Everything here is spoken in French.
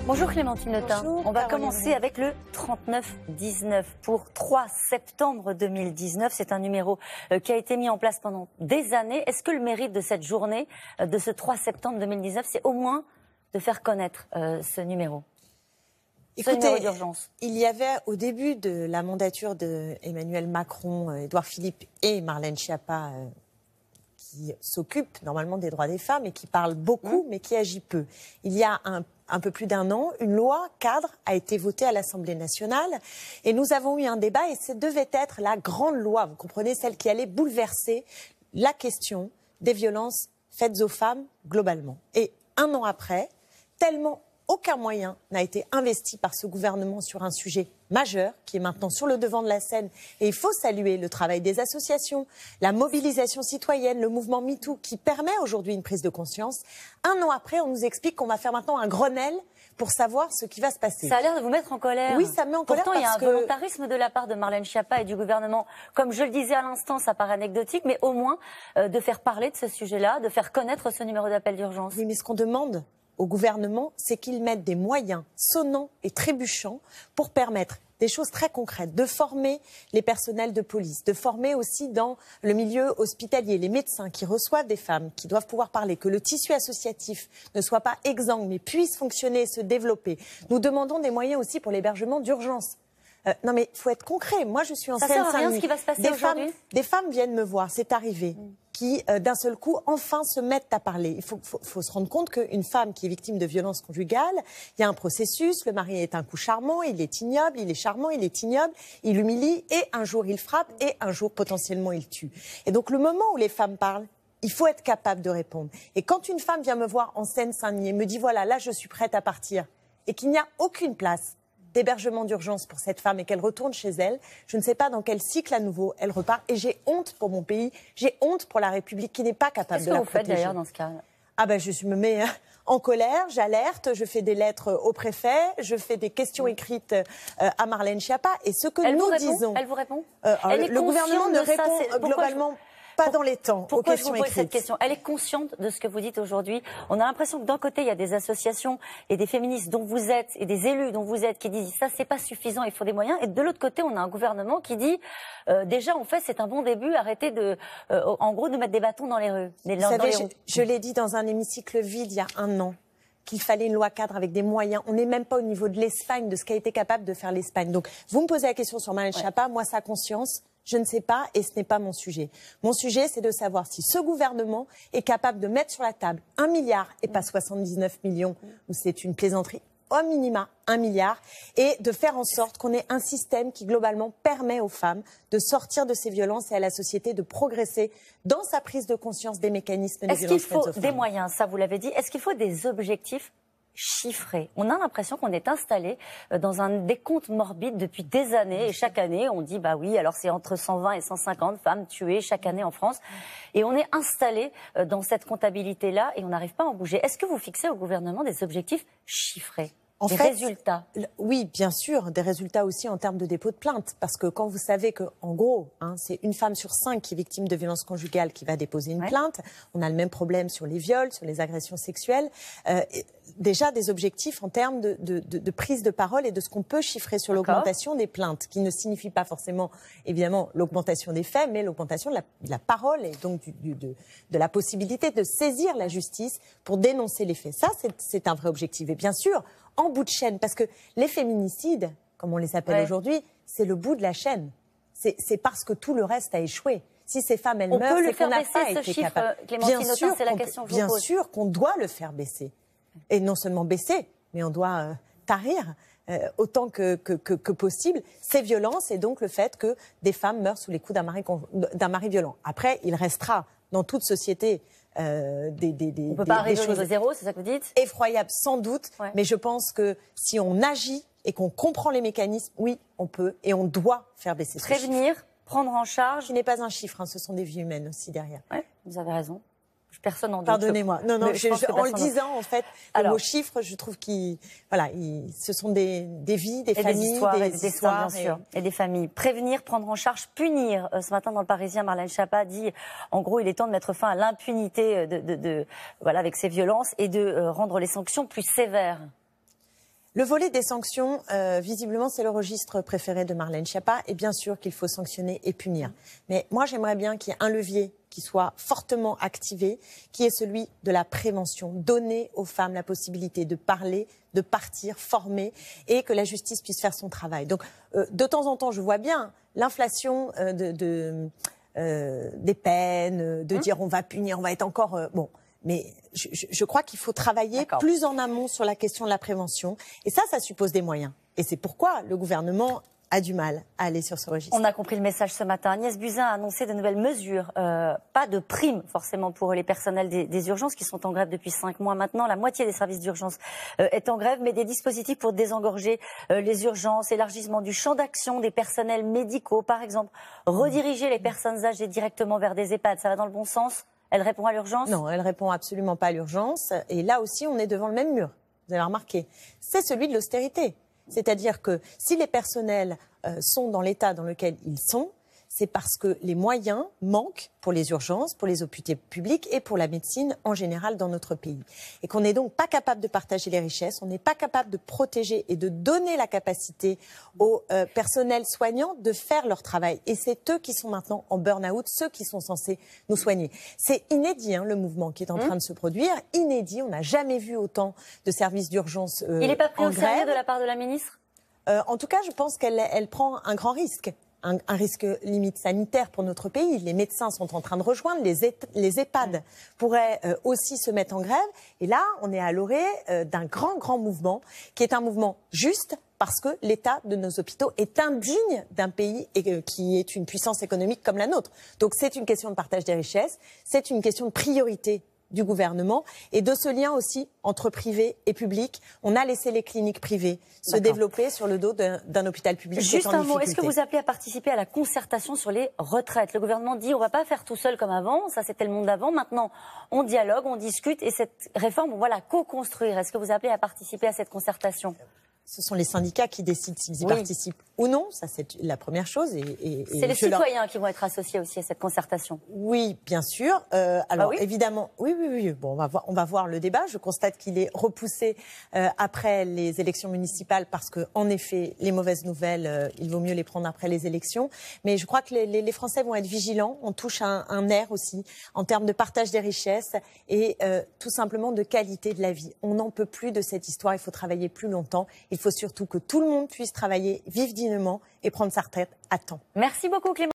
Bonjour Clémentine Autain. Bonjour, On va Caroline. commencer avec le 3919 pour 3 septembre 2019. C'est un numéro qui a été mis en place pendant des années. Est-ce que le mérite de cette journée, de ce 3 septembre 2019, c'est au moins de faire connaître ce numéro? Écoutez, numéro d'urgence. il y avait au début de la mandature d'Emmanuel Macron, Édouard Philippe et Marlène Schiappa qui s'occupent normalement des droits des femmes et qui parlent beaucoup mais qui agit peu. Il y a un peu plus d'un an, une loi cadre a été votée à l'Assemblée nationale et nous avons eu un débat et ce devait être la grande loi, vous comprenez, celle qui allait bouleverser la question des violences faites aux femmes globalement. Et un an après, tellement aucun moyen n'a été investi par ce gouvernement sur un sujet majeur qui est maintenant sur le devant de la scène. Et il faut saluer le travail des associations, la mobilisation citoyenne, le mouvement MeToo qui permet aujourd'hui une prise de conscience. Un an après, on nous explique qu'on va faire maintenant un Grenelle pour savoir ce qui va se passer. Ça a l'air de vous mettre en colère. Oui, ça me met en colère. Pourtant, il y a un parce que volontarisme de la part de Marlène Schiappa et du gouvernement. Comme je le disais à l'instant, ça paraît anecdotique, mais au moins de faire parler de ce sujet-là, de faire connaître ce numéro d'appel d'urgence. Oui, mais ce qu'on demande au gouvernement, c'est qu'ils mettent des moyens sonnants et trébuchants pour permettre des choses très concrètes, de former les personnels de police, de former aussi dans le milieu hospitalier les médecins qui reçoivent des femmes, qui doivent pouvoir parler, que le tissu associatif ne soit pas exsangue mais puisse fonctionner et se développer. Nous demandons des moyens aussi pour l'hébergement d'urgence. Non mais il faut être concret. Moi je suis en Ça sert à rien Seine-Saint-Denis. ce qui va se passer aujourd'hui. Des femmes viennent me voir, c'est arrivé, qui d'un seul coup enfin se mettent à parler. Il faut se rendre compte qu'une femme qui est victime de violences conjugales, il y a un processus, le mari est un coup charmant, il est ignoble, il est charmant, il est ignoble, il humilie et un jour il frappe et un jour potentiellement il tue. Et donc le moment où les femmes parlent, il faut être capable de répondre. Et quand une femme vient me voir en Seine-Saint-Denis et me dit voilà, là je suis prête à partir et qu'il n'y a aucune place d'hébergement d'urgence pour cette femme et qu'elle retourne chez elle, je ne sais pas dans quel cycle à nouveau elle repart. Et j'ai honte pour mon pays, j'ai honte pour la République qui n'est pas capable de la protéger. Qu'est-ce que vous faites d'ailleurs dans ce cas? Ah ben je me mets en colère, j'alerte, je fais des lettres au préfet, je fais des questions écrites à Marlène Schiappa. Et ce que nous disons... Elle vous répond? Le gouvernement ne répond globalement pas dans les temps aux Pourquoi je questions vous pose écrites. cette question? Elle est consciente de ce que vous dites aujourd'hui. On a l'impression que d'un côté, il y a des associations et des féministes dont vous êtes, et des élus dont vous êtes, qui disent ça, c'est pas suffisant, il faut des moyens. Et de l'autre côté, on a un gouvernement qui dit déjà, en fait, c'est un bon début, arrêtez en gros, de mettre des bâtons dans les rues. Vous savez, je l'ai dit dans un hémicycle vide il y a un an, qu'il fallait une loi cadre avec des moyens. On n'est même pas au niveau de l'Espagne, de ce qu'a été capable de faire l'Espagne. Donc, vous me posez la question sur Marlène Schiappa, moi, sa conscience, je ne sais pas et ce n'est pas mon sujet. Mon sujet, c'est de savoir si ce gouvernement est capable de mettre sur la table 1 milliard et pas 79 millions, où c'est une plaisanterie, au minima 1 milliard, et de faire en sorte qu'on ait un système qui, globalement, permet aux femmes de sortir de ces violences et à la société de progresser dans sa prise de conscience des mécanismes des violences faites aux femmes. Est-ce qu'il faut des moyens, ça vous l'avez dit, est-ce qu'il faut des objectifs chiffrés? On a l'impression qu'on est installé dans un décompte morbide depuis des années et chaque année on dit bah oui, alors c'est entre 120 et 150 femmes tuées chaque année en France et on est installé dans cette comptabilité-là et on n'arrive pas à en bouger. Est-ce que vous fixez au gouvernement des objectifs chiffrés? Des résultats? Oui, bien sûr, des résultats aussi en termes de dépôt de plainte. Parce que quand vous savez que, en gros, c'est une femme sur 5 qui est victime de violences conjugales qui va déposer une plainte, on a le même problème sur les viols, sur les agressions sexuelles. Déjà des objectifs en termes de prise de parole et de ce qu'on peut chiffrer sur l'augmentation des plaintes, qui ne signifie pas forcément, évidemment, l'augmentation des faits, mais l'augmentation de la parole et donc de la possibilité de saisir la justice pour dénoncer les faits. Ça, c'est un vrai objectif. Et bien sûr, en bout de chaîne, parce que les féminicides, comme on les appelle aujourd'hui, c'est le bout de la chaîne. C'est parce que tout le reste a échoué. Si ces femmes, elles meurent, c'est qu'on n'a pas été capable. Bien sûr, c'est la question que je vous pose. Bien sûr qu'on doit le faire baisser. Et non seulement baisser, mais on doit tarir autant que possible ces violences et donc le fait que des femmes meurent sous les coups d'un mari violent. Après, il restera dans toute société on ne peut pas arriver au niveau zéro, c'est ça que vous dites? Effroyables sans doute, mais je pense que si on agit et qu'on comprend les mécanismes, oui, on peut et on doit faire baisser ce chiffre. Prévenir, prendre en charge. Ce n'est pas un chiffre, ce sont des vies humaines aussi derrière. Ouais, vous avez raison. Personne n'en doute. Pardonnez-moi. Non, en le disant, en fait, le mot chiffre, je trouve ce sont des vies, des familles, des histoires, bien sûr, et des familles. Prévenir, prendre en charge, punir. Ce matin, dans le Parisien, Marlène Schiappa dit, en gros, il est temps de mettre fin à l'impunité avec ces violences et de rendre les sanctions plus sévères. Le volet des sanctions, visiblement, c'est le registre préféré de Marlène Schiappa. Et bien sûr qu'il faut sanctionner et punir. Mais moi, j'aimerais bien qu'il y ait un levier qui soit fortement activé, qui est celui de la prévention. Donner aux femmes la possibilité de parler, de partir, former, et que la justice puisse faire son travail. Donc, de temps en temps, je vois bien l'inflation des peines, de dire on va punir, on va être encore... bon. Mais je crois qu'il faut travailler plus en amont sur la question de la prévention. Et ça suppose des moyens. Et c'est pourquoi le gouvernement a du mal à aller sur ce registre. On a compris le message ce matin. Agnès Buzyn a annoncé de nouvelles mesures. Pas de primes forcément pour les personnels des urgences qui sont en grève depuis 5 mois maintenant. La moitié des services d'urgence est en grève, mais des dispositifs pour désengorger les urgences, élargissement du champ d'action des personnels médicaux, par exemple. Rediriger les personnes âgées directement vers des EHPAD, ça va dans le bon sens? Elle répond à l'urgence? Non, elle répond absolument pas à l'urgence. Et là aussi, on est devant le même mur. Vous avez remarqué. C'est celui de l'austérité. C'est-à-dire que si les personnels sont dans l'état dans lequel ils sont, c'est parce que les moyens manquent pour les urgences, pour les hôpitaux publics et pour la médecine en général dans notre pays. Et qu'on n'est donc pas capable de partager les richesses, on n'est pas capable de protéger et de donner la capacité aux personnels soignants de faire leur travail. Et c'est eux qui sont maintenant en burn-out, ceux qui sont censés nous soigner. C'est inédit, hein, le mouvement qui est en train de se produire. Inédit, on n'a jamais vu autant de services d'urgence en grève. Il n'est pas pris au sérieux de la part de la ministre? En tout cas, je pense qu'elle prend un grand risque. Un risque limite sanitaire pour notre pays. Les médecins sont en train de rejoindre, les EHPAD pourraient aussi se mettre en grève. Et là, on est à l'orée d'un grand mouvement, qui est un mouvement juste, parce que l'état de nos hôpitaux est indigne d'un pays qui est une puissance économique comme la nôtre. Donc c'est une question de partage des richesses, c'est une question de priorité du gouvernement et de ce lien aussi entre privé et public. On a laissé les cliniques privées se développer sur le dos d'un hôpital public. Juste un mot, est-ce que vous appelez à participer à la concertation sur les retraites? Le gouvernement dit on ne va pas faire tout seul comme avant, ça c'était le monde d'avant, maintenant on dialogue, on discute et cette réforme, on va la co-construire. Est-ce que vous appelez à participer à cette concertation? Ce sont les syndicats qui décident s'ils y participent ou non. Ça, c'est la première chose. C'est les citoyens qui vont être associés aussi à cette concertation. Oui, bien sûr. Alors, évidemment, oui. Bon, on va voir le débat. Je constate qu'il est repoussé après les élections municipales parce que, en effet, les mauvaises nouvelles, il vaut mieux les prendre après les élections. Mais je crois que les Français vont être vigilants. On touche à un nerf aussi en termes de partage des richesses et tout simplement de qualité de la vie. On n'en peut plus de cette histoire. Il faut travailler plus longtemps. Il faut surtout que tout le monde puisse travailler, vivre dignement et prendre sa retraite à temps. Merci beaucoup Clément.